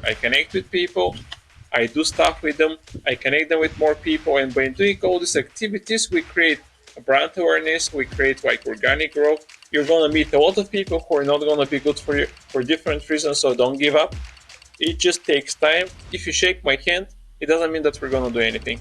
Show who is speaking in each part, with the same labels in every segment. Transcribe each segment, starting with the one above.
Speaker 1: I connect with people, I do stuff with them, I connect them with more people, and by doing all these activities, we create brand awareness, we create like organic growth. You're gonna meet a lot of people who are not gonna be good for you for different reasons, so don't give up. It just takes time. If you shake my hand, it doesn't mean that we're gonna do anything.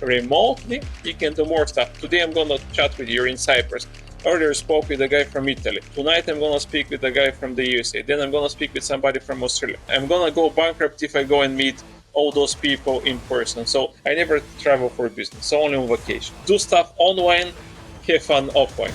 Speaker 1: Remotely you can do more stuff. Today I'm gonna chat with you in Cyprus. Earlier spoke with a guy from Italy. Tonight I'm gonna speak with a guy from the USA. Then I'm gonna speak with somebody from Australia. I'm gonna go bankrupt if I go and meet all those people in person. So I never travel for business, only on vacation. Do stuff online, have fun offline.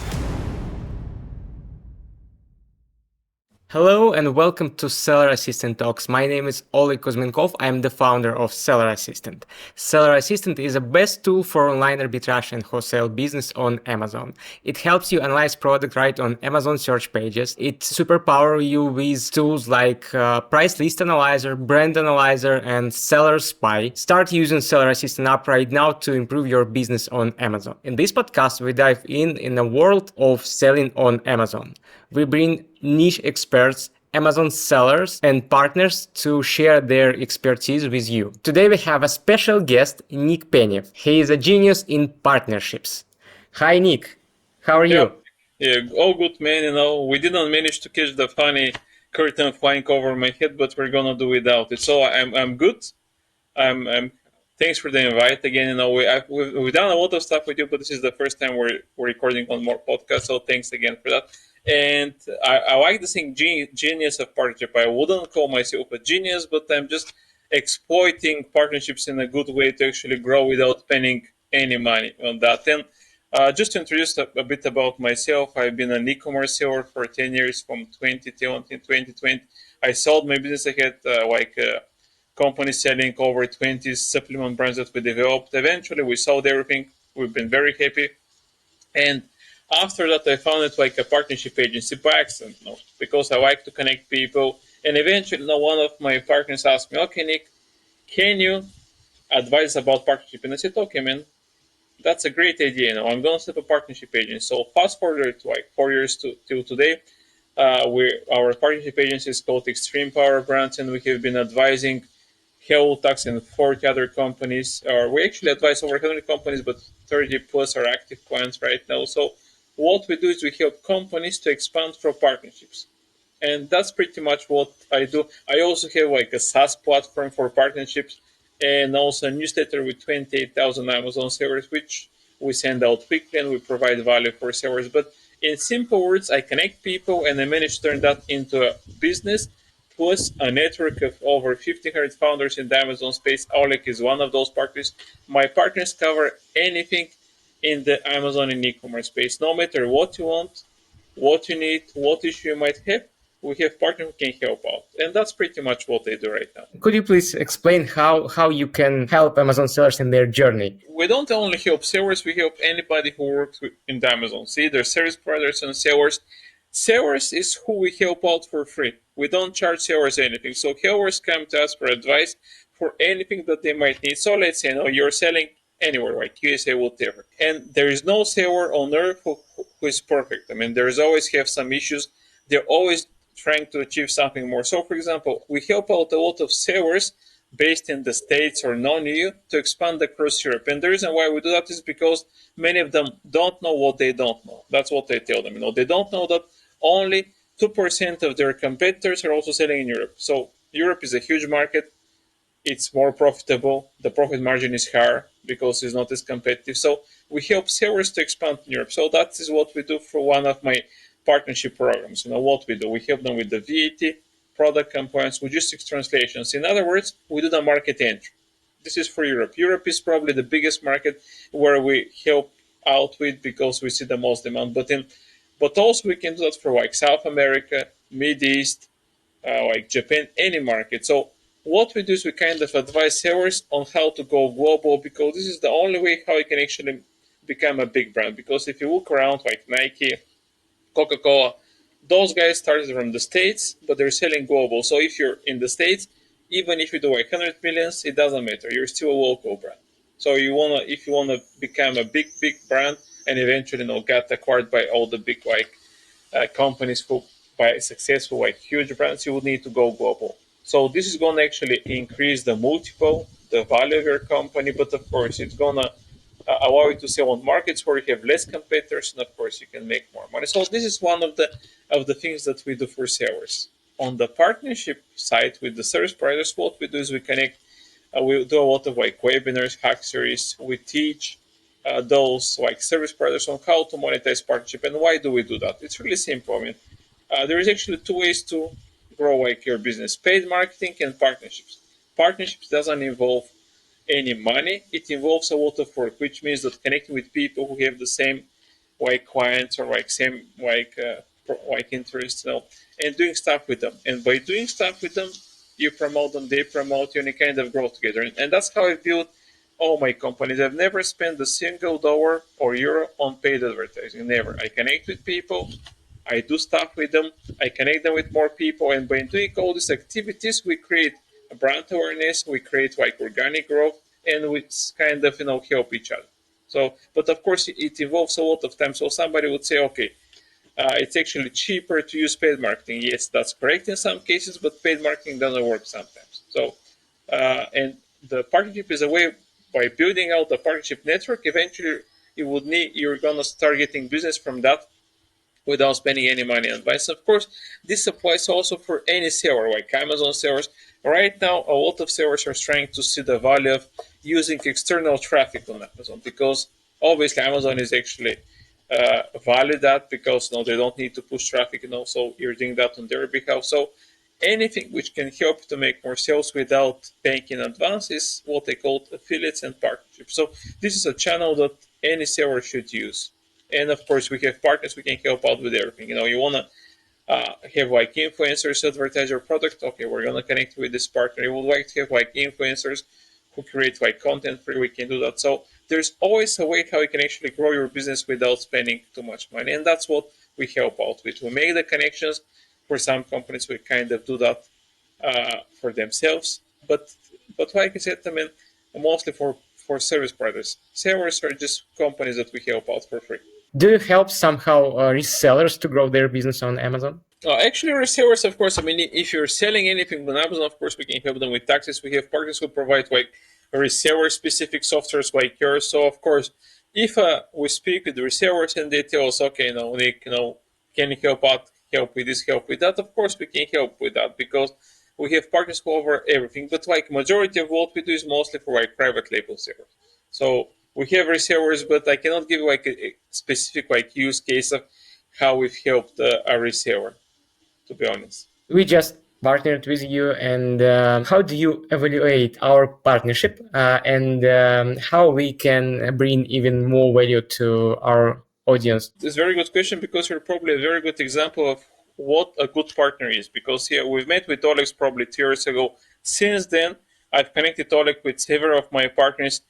Speaker 2: Hello and welcome to Seller Assistant Talks. My name is Oleg Kuzmenkov. I'm the founder of Seller Assistant. Seller Assistant is the best tool for online arbitrage and wholesale business on Amazon. It helps you analyze product right on Amazon search pages. It superpowers you with tools like Price List Analyzer, Brand Analyzer, and Seller Spy. Start using Seller Assistant app right now to improve your business on Amazon. In this podcast, we dive in a world of selling on Amazon. We bring niche experts, Amazon sellers, and partners to share their expertise with you. Today we have a special guest, Nick Penev. He is a genius in partnerships. Hi, Nick. How are you?
Speaker 1: Yeah, all good, man. We didn't manage to catch the funny curtain flying over my head, but we're gonna do without it. So I'm good. I'm thanks for the invite again. We've done a lot of stuff with you, but this is the first time we're recording on more podcasts. So thanks again for that. And I like the thing genius of partnership. I wouldn't call myself a genius, but I'm just exploiting partnerships in a good way to actually grow without spending any money on that. And just to introduce a bit about myself, I've been an e-commerce seller for 10 years, from 2010 until 2020. I sold my business. I had company selling over 20 supplement brands that we developed. Eventually, we sold everything. We've been very happy. And after that, I founded like a partnership agency by accident, because I like to connect people. And eventually, one of my partners asked me, "Okay, Nick, can you advise about partnership?" And I said, "Okay, man, that's a great idea. I'm going to set up a partnership agency." So fast forward to like 4 years till today. Our partnership agency is called Xtreme Power Brands, and we have been advising Tax and 40 other companies. We actually advise over 100 companies, but 30 plus are active clients right now. So what we do is we help companies to expand through partnerships. And that's pretty much what I do. I also have like a SaaS platform for partnerships, and also a newsletter with 28,000 Amazon sellers, which we send out quickly and we provide value for sellers. But in simple words, I connect people and I manage to turn that into a business, plus a network of over 1,500 founders in the Amazon space. Oleg is one of those partners. My partners cover anything in the Amazon and e-commerce space. No matter what you want, what you need, what issue you might have, we have partners who can help out. And that's pretty much what they do right now.
Speaker 2: Could you please explain how you can help Amazon sellers in their journey?
Speaker 1: We don't only help sellers, we help anybody who works in the Amazon. See, there's service providers and sellers. Sellers is who we help out for free. We don't charge sellers anything. So sellers come to us for advice for anything that they might need. So let's say, you're selling anywhere, like USA, whatever. And there is no seller on earth who is perfect. I mean, there's always have some issues. They're always trying to achieve something more. So, for example, we help out a lot of sellers based in the States or non-EU to expand across Europe. And the reason why we do that is because many of them don't know what they don't know. That's what they tell them. They don't know that only 2% of their competitors are also selling in Europe. So Europe is a huge market. It's more profitable. The profit margin is higher because it's not as competitive. So we help sellers to expand in Europe. So that is what we do for one of my partnership programs. What we do. We help them with the VAT, product compliance, logistics translations. In other words, we do the market entry. This is for Europe. Europe is probably the biggest market where we help out with because we see the most demand. But also we can do that for like South America, Mid East, like Japan, any market. So what we do is we kind of advise sellers on how to go global, because this is the only way how you can actually become a big brand. Because if you look around like Nike, Coca-Cola, those guys started from the States, but they're selling global. So if you're in the States, even if you do like 100 millions, it doesn't matter. You're still a local brand. So if you wanna become a big brand and eventually get acquired by all the big companies who by successful huge brands, you would need to go global. So this is going to actually increase the multiple, the value of your company, but of course it's going to allow you to sell on markets where you have less competitors, and of course you can make more money. So this is one of the things that we do for sellers. On the partnership side with the service providers, what we do is we connect. We do a lot of like webinars, hack series. We teach those like service providers on how to monetize partnership. And why do we do that? It's really simple. I mean, there is actually two ways to grow like your business: paid marketing and partnerships. Partnerships doesn't involve any money. It involves a lot of work, which means that connecting with people who have the same like clients or like same like interests, and doing stuff with them. And by doing stuff with them, you promote them, they promote you, and you kind of grow together. And that's how I built all my companies. I've never spent a single dollar or euro on paid advertising. Never. I connect with people, I do stuff with them, I connect them with more people, and by doing all these activities, we create a brand awareness, we create like organic growth, and we kind of help each other. So, but of course, it involves a lot of time. So somebody would say, okay, it's actually cheaper to use paid marketing. Yes, that's correct in some cases, but paid marketing doesn't work sometimes. So, and the partnership is a way, by building out the partnership network, eventually you're gonna start getting business from that without spending any money on advice. Of course, this applies also for any seller, like Amazon sellers. Right now, a lot of sellers are trying to see the value of using external traffic on Amazon, because obviously Amazon is actually value that, because they don't need to push traffic, so you're doing that on their behalf. So anything which can help to make more sales without paying in advance is what they call affiliates and partnerships. So this is a channel that any seller should use. And of course, we have partners we can help out with everything. You want to have like influencers advertise your product. Okay, we're going to connect with this partner. You would like to have like influencers who create like content for you. We can do that. So there's always a way how you can actually grow your business without spending too much money. And that's what we help out with. We make the connections. For some companies, we kind of do that for themselves. But like I said, I mean, mostly for service providers. Sellers are just companies that we help out for free.
Speaker 2: Do you help somehow resellers to grow their business on Amazon?
Speaker 1: Actually, resellers, of course, I mean, if you're selling anything on Amazon, of course, we can help them with taxes. We have partners who provide like reseller-specific softwares like yours. So, of course, if we speak with the resellers and they tell us, okay, Nick, can you help with this, help with that? Of course, we can help with that, because we have partners who cover everything. But like majority of what we do is mostly for like private label sellers. So we have resellers, but I cannot give like a specific like use case of how we've helped a reseller, to be honest.
Speaker 2: We just partnered with you, and how do you evaluate our partnership, and how we can bring even more value to our audience?
Speaker 1: It's a very good question, because you're probably a very good example of what a good partner is. Because here we've met with Oleg probably 2 years ago. Since then, I've connected Oleg with several of my partners,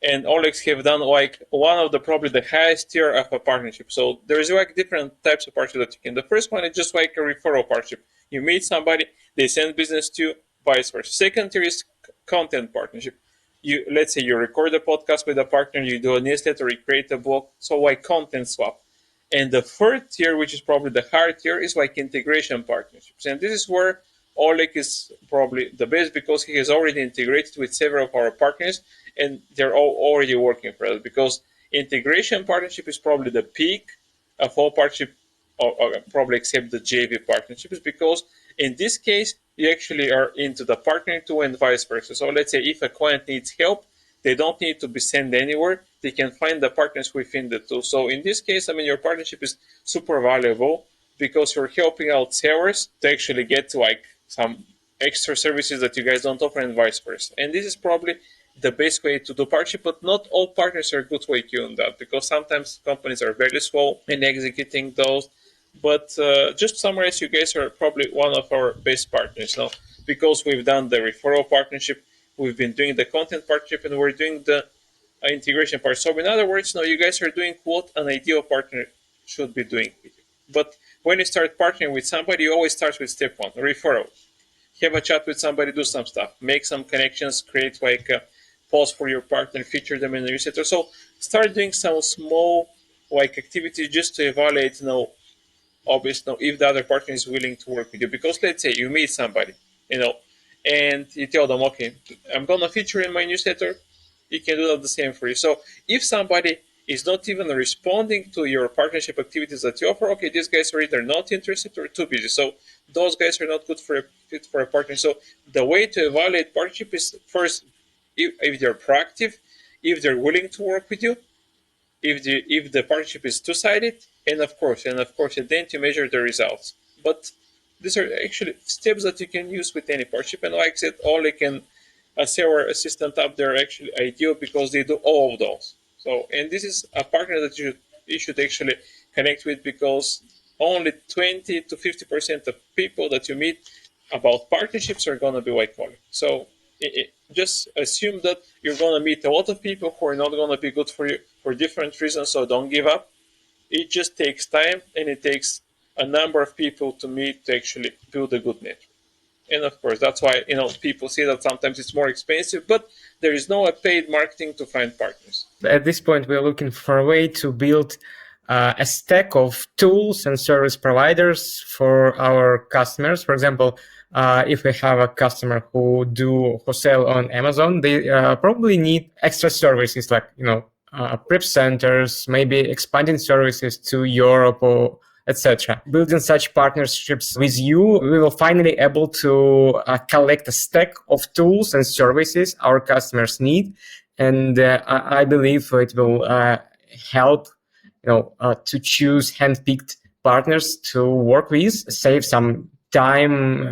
Speaker 1: and Olegs have done like one of the probably the highest tier of a partnership. So there's like different types of partnership that you can. The first one is just like a referral partnership. You meet somebody, they send business to you, vice versa. Second tier is content partnership. Let's say you record a podcast with a partner, you do a newsletter, you create a blog, so like content swap. And the third tier, which is probably the hard tier, is like integration partnerships. And this is where Oleg is probably the best, because he has already integrated with several of our partners, and they're all already working for us. Because integration partnership is probably the peak of all partnership, or probably except the JV partnerships, because in this case you actually are into the partnering too, and vice versa. So let's say if a client needs help, they don't need to be sent anywhere. They can find the partners within the tool. So in this case, I mean, your partnership is super valuable, because you're helping out sellers to actually get to like some extra services that you guys don't offer, and vice versa. And this is probably the best way to do partnership, but not all partners are good like you on that, because sometimes companies are very slow in executing those. But just to summarize, you guys are probably one of our best partners now, because we've done the referral partnership, we've been doing the content partnership, and we're doing the integration part. So in other words, now you guys are doing what an ideal partner should be doing. But when you start partnering with somebody, you always start with step one, referral. Have a chat with somebody, do some stuff, make some connections, create like a post for your partner, feature them in the newsletter. So start doing some small like activities just to evaluate, obviously, if the other partner is willing to work with you. Because let's say you meet somebody, and you tell them, okay, I'm gonna feature in my newsletter. You can do that the same for you. So if somebody is not even responding to your partnership activities that you offer, okay, these guys are either not interested or too busy. So those guys are not good for a fit for a partner. So the way to evaluate partnership is first if they're proactive, if they're willing to work with you, if the partnership is two-sided, and of course, then to measure the results. But these are actually steps that you can use with any partnership. And like I said, Oleg and a seller assistant up there are actually ideal because they do all of those. So, and this is a partner that you should actually connect with, because only 20 to 50% of people that you meet about partnerships are going to be white collar. So just assume that you're going to meet a lot of people who are not going to be good for you for different reasons. So don't give up. It just takes time, and it takes a number of people to meet to actually build a good network. And of course, that's why people say that sometimes it's more expensive, but there is no paid marketing to find partners.
Speaker 2: At this point, we're looking for a way to build a stack of tools and service providers for our customers. For example, if we have a customer who sell on Amazon, they probably need extra services like prep centers, maybe expanding services to Europe or etc. Building such partnerships with you, we will finally able to collect a stack of tools and services our customers need, and I believe it will help to choose handpicked partners to work with, save some time,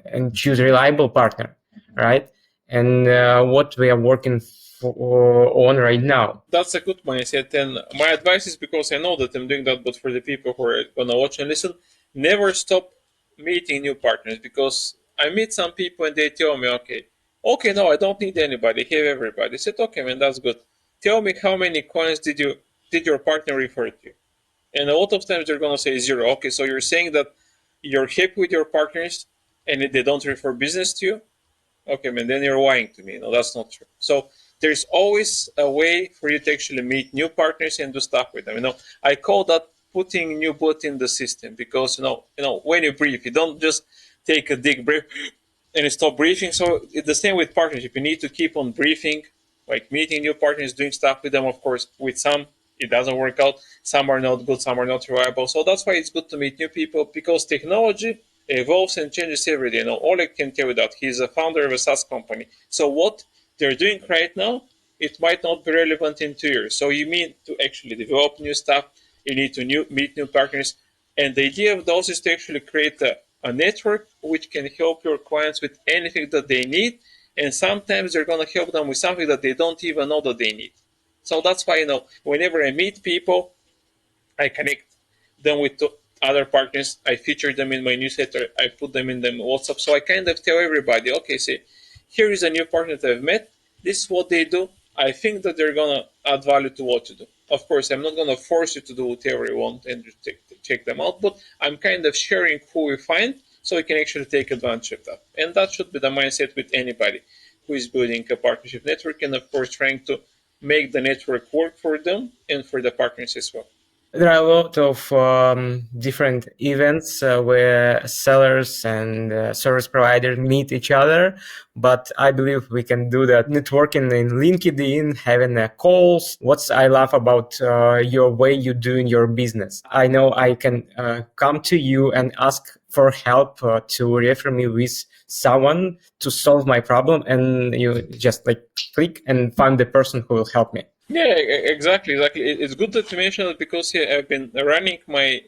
Speaker 2: and choose a reliable partner, right? And what we are working on right now.
Speaker 1: That's a good mindset, and my advice is, because I know that I'm doing that, but for the people who are gonna watch and listen, never stop meeting new partners, because I meet some people and they tell me, okay, no, I don't need anybody, I have everybody. I said, okay, man, that's good. Tell me how many coins did your partner refer to you? And a lot of times they're gonna say 0. Okay, so you're saying that you're happy with your partners and they don't refer business to you? Okay, man, then you're lying to me. No, that's not true. So there's always a way for you to actually meet new partners and do stuff with them. I call that putting new blood in the system, because when you brief, you don't just take a deep breath and stop briefing. So it's the same with partnership. You need to keep on briefing, like meeting new partners, doing stuff with them. Of course, with some it doesn't work out. Some are not good, some are not reliable. So that's why it's good to meet new people, because technology evolves and changes every day. Oleg can tell you that. He's a founder of a SaaS company. So what they're doing right now, it might not be relevant in 2 years. So you need to actually develop new stuff. You need to meet new partners. And the idea of those is to actually create a network which can help your clients with anything that they need. And sometimes they're going to help them with something that they don't even know that they need. So that's why, whenever I meet people, I connect them with other partners. I feature them in my newsletter. I put them in the WhatsApp. So I kind of tell everybody, okay, see, here is a new partner that I've met. This is what they do. I think that they're going to add value to what you do. Of course, I'm not going to force you to do whatever you want and check them out, but I'm kind of sharing who we find so you can actually take advantage of that. And that should be the mindset with anybody who is building a partnership network, and of course trying to make the network work for them and for the partners as well.
Speaker 2: There are a lot of different events where sellers and service providers meet each other, but I believe we can do that networking in LinkedIn, having calls. What I love about your way you're doing your business. I know I can come to you and ask for help to refer me with someone to solve my problem, and you just click and find the person who will help me.
Speaker 1: Yeah, exactly. It's good that you mentioned it, because I've been running my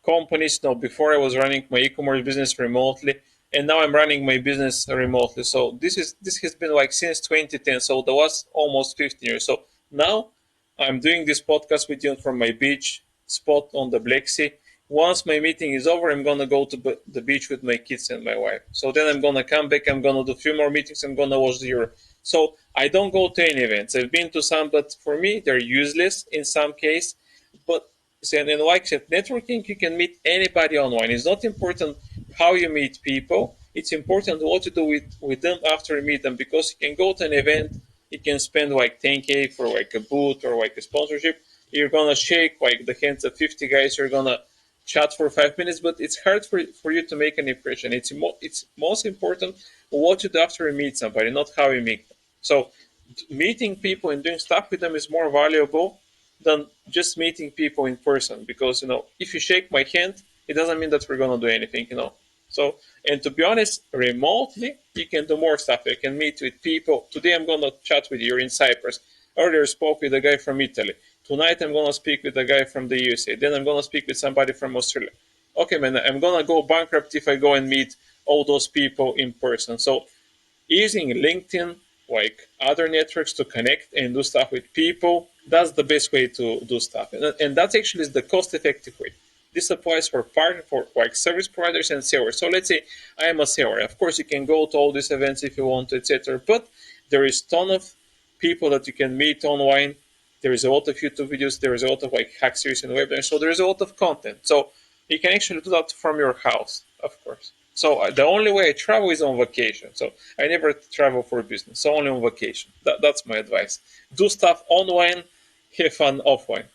Speaker 1: companies now. Before I was running my e-commerce business remotely, and now I'm running my business remotely. So this has been since 2010. So that was almost 15 years. So now I'm doing this podcast with you from my beach spot on the Black Sea. Once my meeting is over, I'm gonna go to the beach with my kids and my wife. So then I'm gonna come back. I'm gonna do a few more meetings. I'm gonna watch the Euro. So I don't go to any events. I've been to some, but for me, they're useless in some case. But and like I said, networking, you can meet anybody online. It's not important how you meet people. It's important what you do with them after you meet them, because you can go to an event, you can spend 10K for a booth or a sponsorship. You're gonna shake the hands of 50 guys. You're gonna chat for 5 minutes, but it's hard for you to make an impression. It's most important what you do after you meet somebody, not how you meet them. So meeting people and doing stuff with them is more valuable than just meeting people in person, because if you shake my hand, it doesn't mean that we're going to do anything. So, and to be honest, remotely you can do more stuff. You can meet with people. Today I'm going to chat with you. You're in Cyprus. Earlier spoke with a guy from Italy. Tonight I'm going to speak with a guy from the USA. Then I'm going to speak with somebody from Australia. Okay, man, I'm going to go bankrupt if I go and meet all those people in person. So using LinkedIn, like other networks, to connect and do stuff with people, that's the best way to do stuff. And that actually is the cost-effective way. This applies for like service providers and sellers. So let's say I am a seller. Of course, you can go to all these events if you want to, etc. But there is a ton of people that you can meet online. There is a lot of YouTube videos. There is a lot of like hack series and webinars. So there is a lot of content. So you can actually do that from your house, of course. So the only way I travel is on vacation. So I never travel for business, so only on vacation. That's my advice. Do stuff online, have fun offline.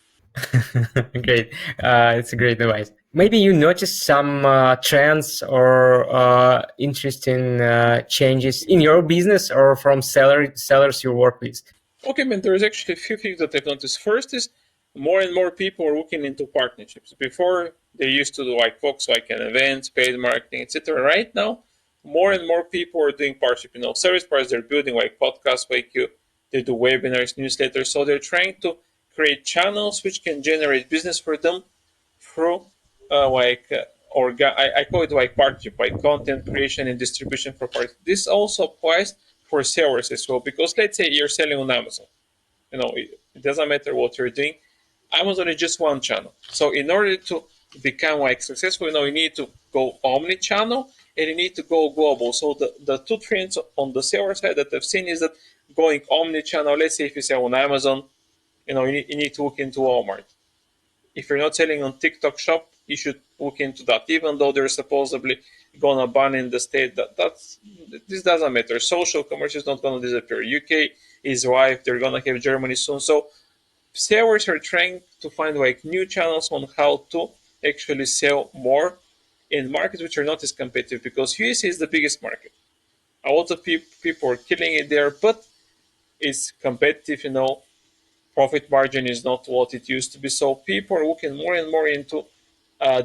Speaker 2: Great. It's a great advice. Maybe you noticed some trends or interesting changes in your business or from sellers you work with.
Speaker 1: Okay, man, there's actually a few things that I've noticed. First is more and more people are looking into partnerships. Before, they used to do like focus like an events, paid marketing, etc. Right now, more and more people are doing partnership. Service providers, they're building like podcasts like you. They do webinars, newsletters. So they're trying to create channels which can generate business for them through I call it like partnership, like content creation and distribution for partners. This also applies for sellers as well, because let's say you're selling on Amazon. It doesn't matter what you're doing. Amazon is just one channel. So in order to become like successful, you need to go omnichannel and you need to go global. So the two trends on the seller side that I've seen is that going omnichannel. Let's say if you sell on Amazon, you need to look into Walmart. If you're not selling on TikTok Shop, you should look into that. Even though they're supposedly gonna ban in the state, this doesn't matter. Social commerce is not gonna disappear. UK is live. They're gonna have Germany soon. So sellers are trying to find like new channels on how to actually sell more in markets which are not as competitive, because USA is the biggest market. A lot of people are killing it there, but it's competitive. Profit margin is not what it used to be. So people are looking more and more into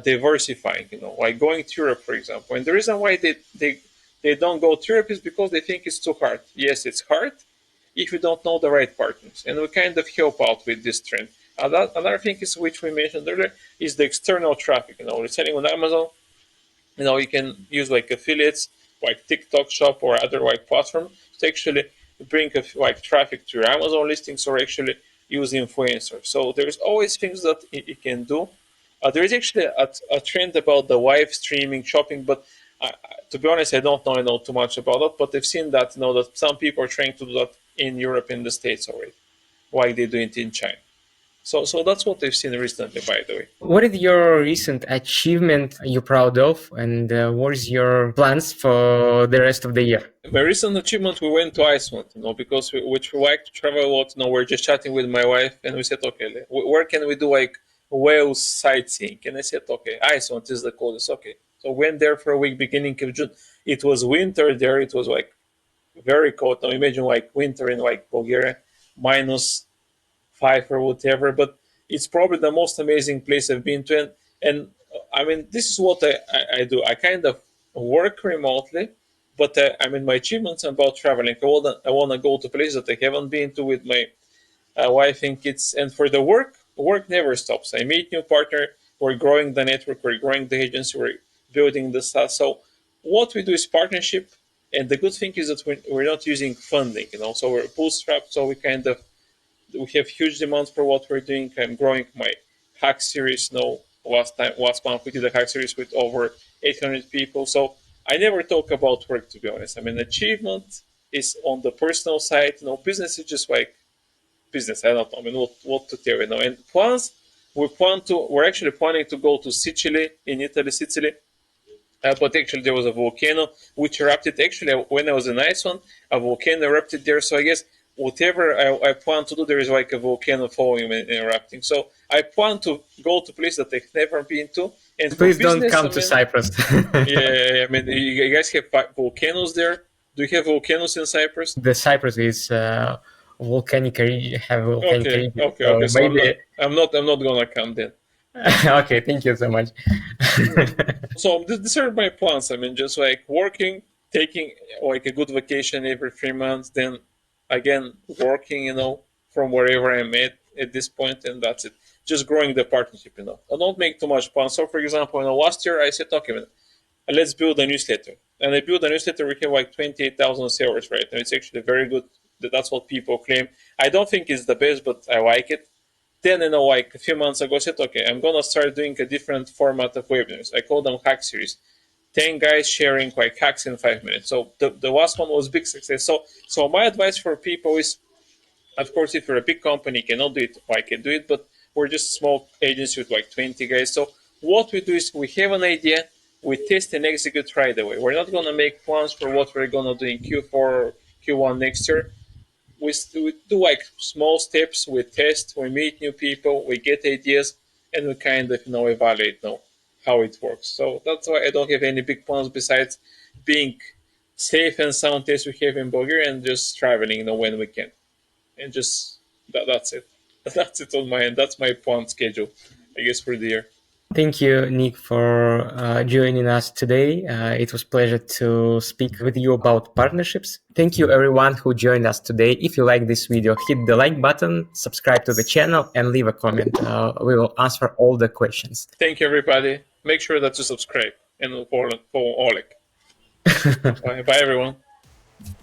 Speaker 1: diversifying, like going to Europe, for example. And the reason why they don't go to Europe is because they think it's too hard. Yes, it's hard if you don't know the right partners. And we kind of help out with this trend. Another thing is, which we mentioned earlier, is the external traffic. We're selling on Amazon. You can use like affiliates, like TikTok Shop or other like platform to actually bring like traffic to your Amazon listings, or actually use influencers. So there's always things that you can do. There is actually a trend about the live streaming shopping, but to be honest, I don't know too much about it. But I've seen that that some people are trying to do that in Europe and the States already, like they do it in China. So that's what I've seen recently, by the way.
Speaker 2: What is your recent achievement you're proud of, and what is your plans for the rest of the year?
Speaker 1: My recent achievement, we went to Iceland, because we like to travel a lot. We're just chatting with my wife, and we said, okay, where can we do like whales sightseeing? And I said, okay, Iceland is the coldest. Okay, so went there for a week, beginning of June. It was winter there. It was like very cold. Now imagine like winter in like Bulgaria, -5 or whatever. But it's probably the most amazing place I've been to. And I mean, this is what I do. I kind of work remotely, but my achievements about traveling. I want to go to places that I haven't been to with my wife and kids. And for the work never stops. I meet new partner. We're growing the network. We're growing the agency. We're building the SaaS. So what we do is partnership. And the good thing is that we're not using funding, so we're bootstrapped. So we have huge demands for what we're doing. I'm growing my hack series. Last month we did a hack series with over 800 people. So I never talk about work, to be honest. Achievement is on the personal side. Business is just like business. I don't know. What to tell you. And plans, we're actually planning to go to Sicily, in Italy, Sicily. But actually, there was a volcano which erupted. Actually, when I was in Iceland, a volcano erupted there. So I guess whatever I plan to do, there is like a volcano following and erupting. So I plan to go to places that I've never been to. And
Speaker 2: please don't come to Cyprus.
Speaker 1: Yeah, you guys have volcanoes there. Do you have volcanoes in Cyprus?
Speaker 2: The Cyprus is volcanic have volcanic
Speaker 1: Okay,
Speaker 2: region,
Speaker 1: okay,
Speaker 2: so
Speaker 1: okay. So
Speaker 2: maybe.
Speaker 1: I'm not gonna come then.
Speaker 2: Okay, thank you so much.
Speaker 1: So these are my plans. I mean, just like working, taking like a good vacation every 3 months, then again working, from wherever I'm at this point, and that's it. Just growing the partnership. I don't make too much plans. So, for example, last year I said, okay, man, let's build a newsletter, and I built a newsletter. We have like 28,000 sellers right now. It's actually very good. That's what people claim. I don't think it's the best, but I like it. Then, like a few months ago, I said, okay, I'm gonna start doing a different format of webinars. I call them hack series. 10 guys sharing like hacks in 5 minutes. So the last one was big success. So my advice for people is, of course, if you're a big company, you cannot do it. I can do it, but we're just a small agency with like 20 guys. So what we do is we have an idea, we test and execute right away. We're not gonna make plans for what we're gonna do in Q4 or Q1 next year. We do like small steps. We test, we meet new people, we get ideas, and we kind of evaluate how it works. So that's why I don't have any big plans besides being safe and sound as we have in Bulgaria and just traveling when we can. And just that's it. That's it on my end. That's my plan schedule, I guess, for the year.
Speaker 2: Thank you, Nick, for joining us today. It was a pleasure to speak with you about partnerships. Thank you, everyone who joined us today. If you like this video, hit the like button, subscribe to the channel, and leave a comment. We will answer all the questions.
Speaker 1: Thank you, everybody. Make sure that you subscribe and follow Oleg. Bye, everyone.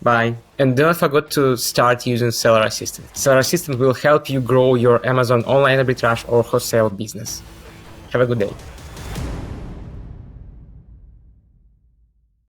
Speaker 2: Bye. And don't forget to start using Seller Assistant. Seller Assistant will help you grow your Amazon online arbitrage or wholesale business. Have a good day.